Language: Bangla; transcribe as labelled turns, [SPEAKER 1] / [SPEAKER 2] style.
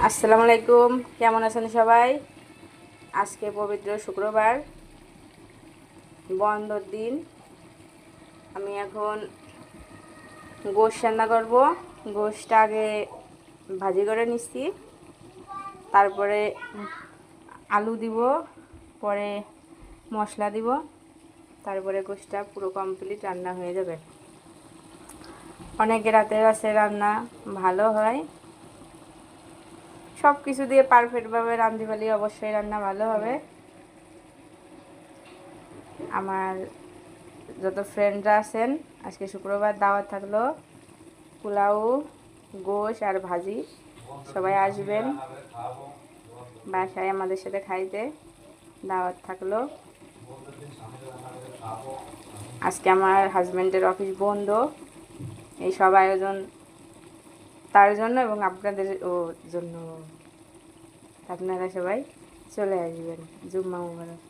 [SPEAKER 1] আসসালামু আলাইকুম, কেমন আছেন সবাই? আজকে পবিত্র শুক্রবার, বন্ধর দিন। আমি এখন গোশ রান্না করব। গোশটা আগে ভাজি করে নিচ্ছি, তারপরে আলু দিব, পরে মশলা দিব, তারপরে গোশটা পুরো কমপ্লিট রান্না হয়ে যাবে। অনেকে রাতের আছে রান্না ভালো হয়, সব কিছু দিয়ে পারফেক্টভাবে রাঁধতে পারলে অবশ্যই রান্না ভালো হবে। আমার যত ফ্রেন্ডরা আছেন, আজকে শুক্রবার দাওয়াত থাকলো, পোলাও, গোশ আর ভাজি। সবাই আসবেন বাসায় আমাদের সাথে খাইতে, দাওয়াত থাকলো। আজকে আমার হাজব্যান্ডের অফিস বন্ধ, এই সব আয়োজন তার জন্য এবং আপনাদের জন্য। আপনারা সবাই চলে আসবেন। জুম্মা মুবারক।